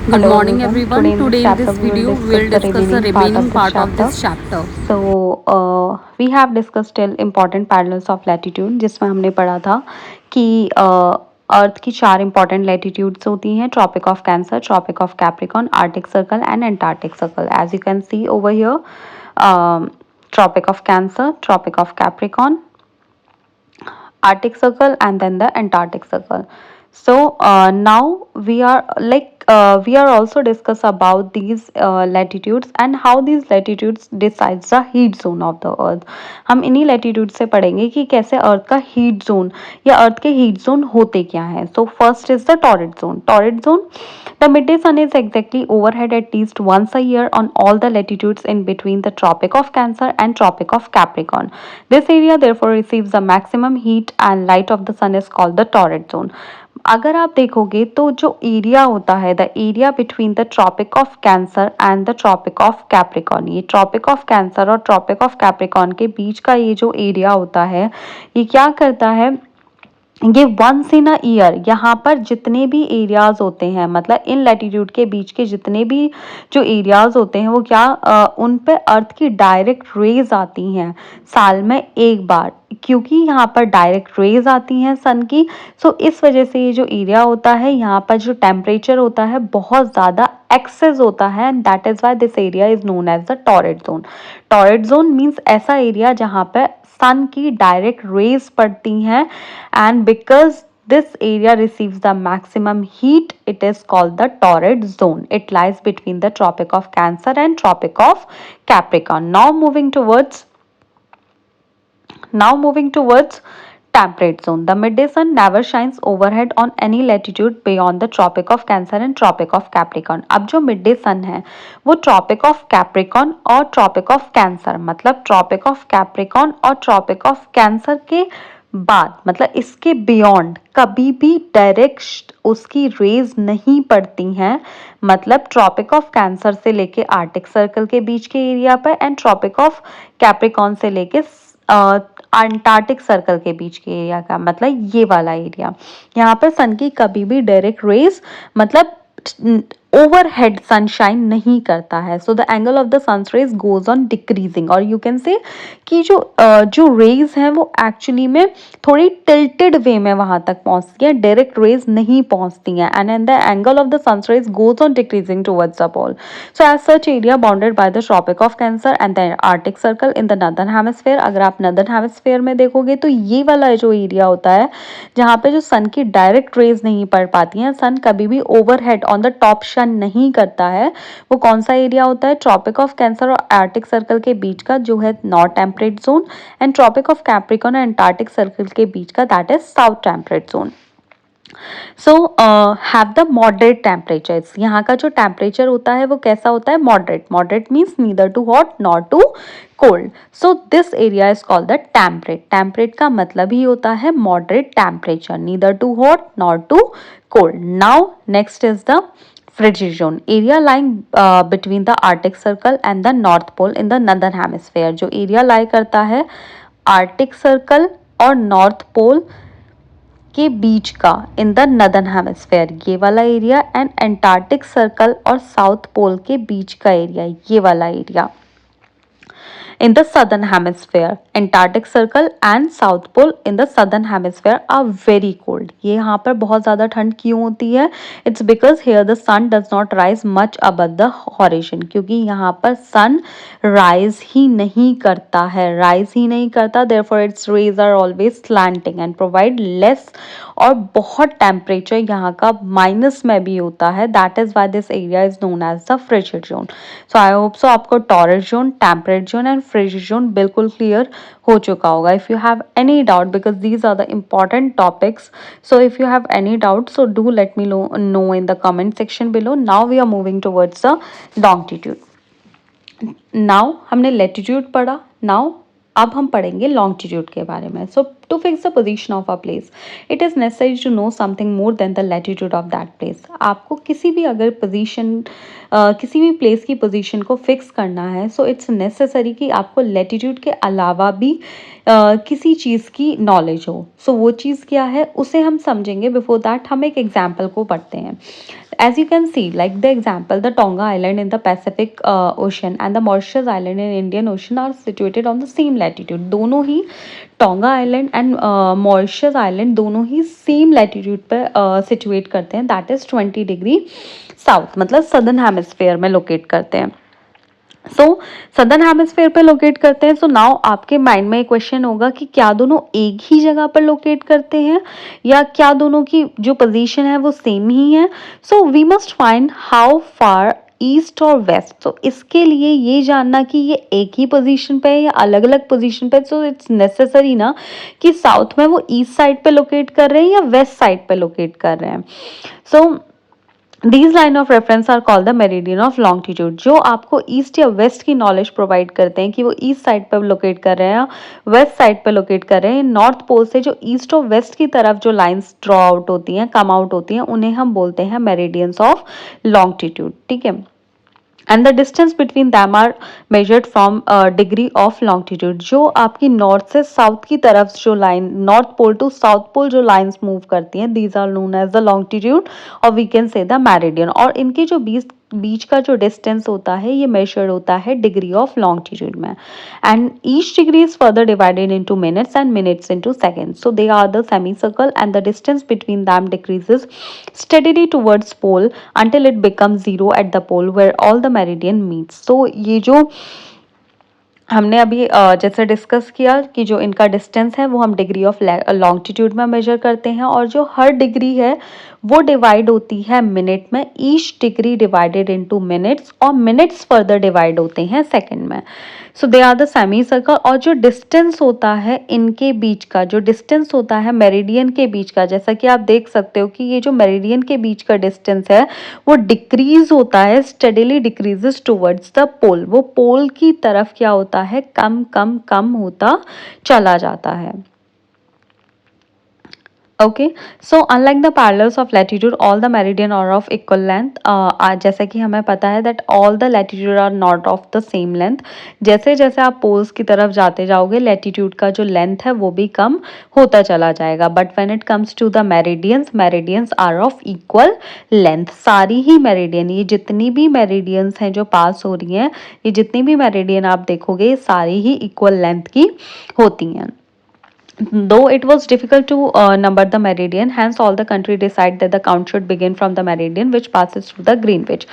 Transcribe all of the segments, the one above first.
Good Hello morning, everyone. everyone. Today, in this We will video, we discuss will the discuss the remaining part remaining of this part of chapter. this chapter. We have discussed till important parallels of latitude, जिसमें हमने पढ़ा था कि अर्थ की चार important latitudes होती हैं: Tropic of Cancer, Tropic of Capricorn, Arctic Circle and Antarctic Circle. As you can see over here, Tropic of Cancer, Tropic of Capricorn, Arctic Circle, and then the Antarctic Circle. So now we are also discuss about these latitudes and how these latitudes decides the heat zone of the earth. हम इन्हीं latitude से पढ़ेंगे कि कैसे अर्थ का heat zone या अर्थ के heat zone होते क्या हैं. So first is the torrid zone. Torrid zone, the midday sun is exactly overhead at least once a year on all the latitudes in between the Tropic of Cancer and Tropic of Capricorn. This area therefore receives the maximum heat and light of the sun is called the torrid zone. अगर आप देखोगे तो जो area होता है, the area between the Tropic of Cancer and the Tropic of Capricorn, ये Tropic of Cancer और Tropic of Capricorn के बीच का ये जो एरिया होता है, ये क्या करता है, ये वंस इन अ ईयर यहाँ पर जितने भी एरियाज होते हैं, मतलब इन लैटिट्यूड के बीच के जितने भी जो एरियाज होते हैं वो क्या उन पे अर्थ की डायरेक्ट रेज आती हैं साल में एक बार. क्योंकि यहाँ पर डायरेक्ट रेज आती हैं सन की, सो इस वजह से ये जो एरिया होता है यहाँ पर जो टेम्परेचर होता है बहुत ज़्यादा एक्सेस होता है, and that is why this area is known as the torrid zone. Torrid zone means ऐसा एरिया जहाँ पर सन की डायरेक्ट रेज पड़ती हैं, and because this area receives the maximum heat, it is called the torrid zone. It lies between the Tropic of Cancer and Tropic of Capricorn. Now moving towards temperate zone. The midday sun never shines overhead on any latitude beyond the Tropic of Cancer and Tropic of Capricorn. अब जो midday sun है वो Tropic of Capricorn और Tropic of Cancer, मतलब Tropic of Capricorn और Tropic of Cancer के बाद, मतलब इसके बियॉन्ड कभी भी डायरेक्ट उसकी रेज नहीं पड़ती हैं. मतलब ट्रॉपिक ऑफ कैंसर से लेके आर्टिक सर्कल के बीच के एरिया पर एंड ट्रॉपिक ऑफ कैप्रिकॉन से लेके अंटार्कटिक सर्कल के बीच के एरिया का, मतलब ये वाला एरिया, यहाँ पर सन की कभी भी डायरेक्ट रेज मतलब ओवरहेड सनशाइन नहीं करता है. So the angle of the sun's rays goes on decreasing, और यू कैन से कि जो रेज हैं वो एक्चुअली में थोड़ी टिल्टेड वे में वहां तक पहुंचती है, डायरेक्ट रेज नहीं पहुंचती हैं, and the angle of the sun's rays goes on decreasing towards the pole. So as such area bounded by the Tropic of Cancer and the Arctic Circle in the northern hemisphere. अगर आप northern hemisphere में देखोगे तो ये वाला जो area होता है जहाँ पे जो सन की डायरेक्ट रेज नहीं पड़ पाती हैं, सन कभी भी ओवरहेड ऑन द टॉप शन नहीं करता है, वो कौन सा एरिया होता है, ट्रॉपिक ऑफ कैंसर और आर्टिक सर्कल के बीच का जो है north temperate zone, and Tropic of Capricorn और एंटार्क्टिक सर्कल के बीच का that is south temperate zone. So have the moderate temperatures. यहाँ का जो टेम्परेचर होता है वो कैसा होता है, moderate. Moderate means neither too hot not too cold. So this area is called the temperate. Temperate का मतलब ही होता है moderate temperature, neither too hot not too cold. Now next is the frigid zone, area lying between the Arctic Circle and the North Pole in the Northern Hemisphere. जो area लाई करता है Arctic circle और north pole के बीच का इन the northern hemisphere, ये वाला area, and Antarctic circle और साउथ पोल के बीच का एरिया, ये वाला area. In the southern hemisphere, Antarctic Circle and South Pole in the southern hemisphere are very cold. ये यहाँ पर बहुत ज़्यादा ठंड क्यों होती है? It's because here the sun does not rise much above the horizon. क्योंकि यहाँ पर sun rise ही नहीं करता है, therefore its rays are always slanting and provide less, और बहुत टेम्परेचर यहाँ का माइनस में भी होता है. That is why this area is known as the frigid zone. So I hope so आपको torrid zone, temperate zone and frigid zone बिल्कुल क्लियर हो चुका होगा. If you have any doubt, because these are the important topics, so if you have any doubt so do let me know in the comment section below. Now we are moving towards the longitude. Now हमने latitude पढ़ा, now अब हम पढ़ेंगे longitude के बारे में. सो To fix the position of a place, it is necessary to know something more than the latitude of that place. आपको किसी भी अगर पोजीशन किसी भी प्लेस की पोजीशन को फिक्स करना है, सो इट्स नेसेसरी कि आपको लैटिट्यूड के अलावा भी किसी चीज़ की नॉलेज हो. सो वो चीज़ क्या है उसे हम समझेंगे. बिफोर दैट हम एक एग्जाम्पल को पढ़ते हैं. As you can see, like the example, the Tonga Island in the Pacific Ocean and the Mauritius Island in Indian Ocean are situated on the same latitude. दोनों ही Tonga island and Mauritius island दोनों ही same latitude पर situate करते हैं. That is 20 degree south, मतलब southern hemisphere में locate करते हैं. सो सदर्न हेमिस्फेयर पे लोकेट करते हैं. सो नाउ आपके माइंड में एक क्वेश्चन होगा कि क्या दोनों एक ही जगह पर लोकेट करते हैं या क्या दोनों की जो पोजीशन है वो सेम ही है. So we must find how far east और वेस्ट. तो इसके लिए ये जानना कि ये एक ही पोजीशन पे है या अलग अलग पोजीशन पे. सो इट्स नेसेसरी ना कि साउथ में वो ईस्ट साइड पे लोकेट कर रहे हैं या वेस्ट साइड पे लोकेट कर रहे हैं. सो These line of reference are called the meridian of longitude. जो आपको ईस्ट या वेस्ट की नॉलेज प्रोवाइड करते हैं कि वो ईस्ट साइड पर लोकेट कर रहे हैं, वेस्ट साइड पर लोकेट कर रहे हैं. नॉर्थ पोल से जो ईस्ट और वेस्ट की तरफ जो लाइंस ड्रॉ आउट होती हैं, कम आउट होती हैं, उन्हें हम बोलते हैं मेरिडियंस ऑफ लॉन्गिट्यूड. ठीक है. And the distance between them are measured from degree of longitude. जो आपकी नॉर्थ से साउथ की तरफ जो line, north pole to south pole जो लाइंस मूव करती हैं, these are known as the longitude और we can say the meridian. और इनके जो बीच का जो डिस्टेंस होता है ये मेजर होता है डिग्री ऑफ लॉन्गिट्यूड में. And each degree is further divided into minutes and minutes into seconds. So they are the semi circle and the distance between them decreases steadily towards pole until it becomes zero at the pole where all the meridian meets. तो ये जो हमने अभी जैसे discuss किया कि जो इनका डिस्टेंस है वो हम डिग्री ऑफ लॉन्गिट्यूड में मेजर करते हैं और जो हर डिग्री है वो डिवाइड होती है मिनट में. Each degree divided into minutes और मिनट्स फर्दर डिवाइड होते हैं सेकंड में. So they are the semi circle. और जो डिस्टेंस होता है इनके बीच का, जो डिस्टेंस होता है मेरिडियन के बीच का, जैसा कि आप देख सकते हो कि ये जो मेरिडियन के बीच का डिस्टेंस है वो डिक्रीज होता है, स्टडीली डिक्रीजेस टुवर्ड्स द पोल. वो पोल की तरफ क्या होता है, कम कम कम होता चला जाता है. Okay, so unlike the parallels of latitude, all the meridian are of equal length. जैसा कि हमें पता है that all the latitude are not of the same length. जैसे जैसे आप poles की तरफ जाते जाओगे latitude का जो length है वो भी कम होता चला जाएगा. But when it comes to the meridians, meridians are of equal length. सारी ही meridian, ये जितनी भी meridians हैं जो पास हो रही हैं, ये जितनी भी meridian आप देखोगे सारी ही equal length की होती हैं. Though it was difficult to number the meridian, hence all the country decide that the count should begin from the meridian which passes through the Greenwich.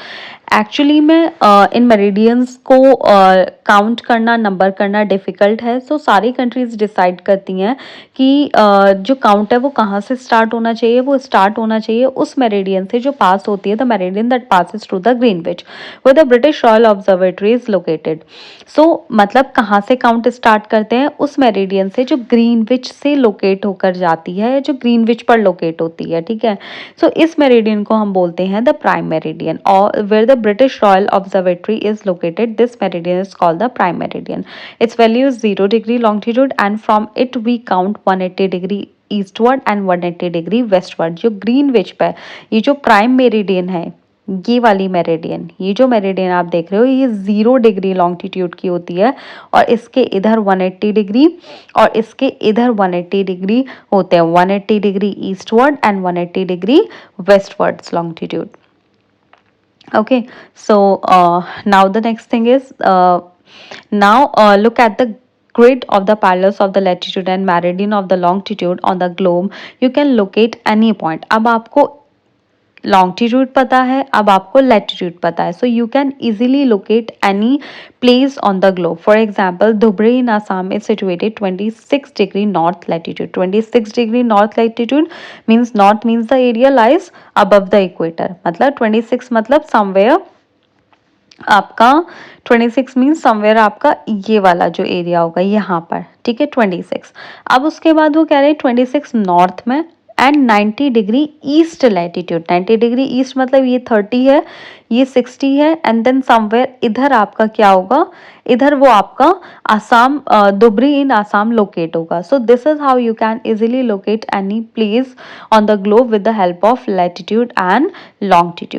Actually में इन मेरिडियंस को count करना, number करना difficult है. सो सारी countries decide करती हैं कि जो काउंट है वो कहाँ से स्टार्ट होना चाहिए. वो स्टार्ट होना चाहिए उस मेरिडियन से जो पास होती है, the meridian that passes through the Greenwich where the British royal observatory is located. So मतलब कहाँ से काउंट स्टार्ट करते हैं, उस मेरिडियन से जो ग्रीनविच से लोकेट होकर जाती है, जो ग्रीनविच पर लोकेट होती है. ठीक है. सो इस मेरिडियन को हम बोलते हैं द प्राइम मेरिडियन. और where the British Royal Observatory is located, this meridian is called the prime meridian. Its value is 0 degree longitude and from it we count 180 degree eastward and 180 degree westward. जो Greenwich पे ये जो prime meridian है, ये वाली meridian, ये जो meridian आप देख रहे हो ये 0 डिग्री लॉन्गिट्यूड की होती है और इसके इधर 180 डिग्री और इसके इधर 180 डिग्री होते हैं. 180 degree eastward and 180 degree westwards longitude. Okay, so now the next thing is now look at the grid of the parallels of the latitude and meridian of the longitude on the globe. You can locate any point. अब आपको longitude पता है, अब आपको latitude पता है. So you can easily locate any place on the globe. For example Dhubri in Assam is situated 26 degree north latitude. 26 degree north latitude means north means the area lies above the equator. मतलब 26 मतलब somewhere आपका 26 means somewhere आपका ये वाला जो area होगा यहाँ पर. ठीक है. 26. अब उसके बाद वो कह रहे हैं 26 नॉर्थ में and 90 degree east latitude. 90 degree east मतलब ये 30 है, ये 60 है, एंड देन समवेयर इधर आपका क्या होगा, इधर वो आपका आसाम, धुबरी इन आसाम लोकेट होगा। So this is how you can easily locate any place on the globe with the help of latitude and longitude.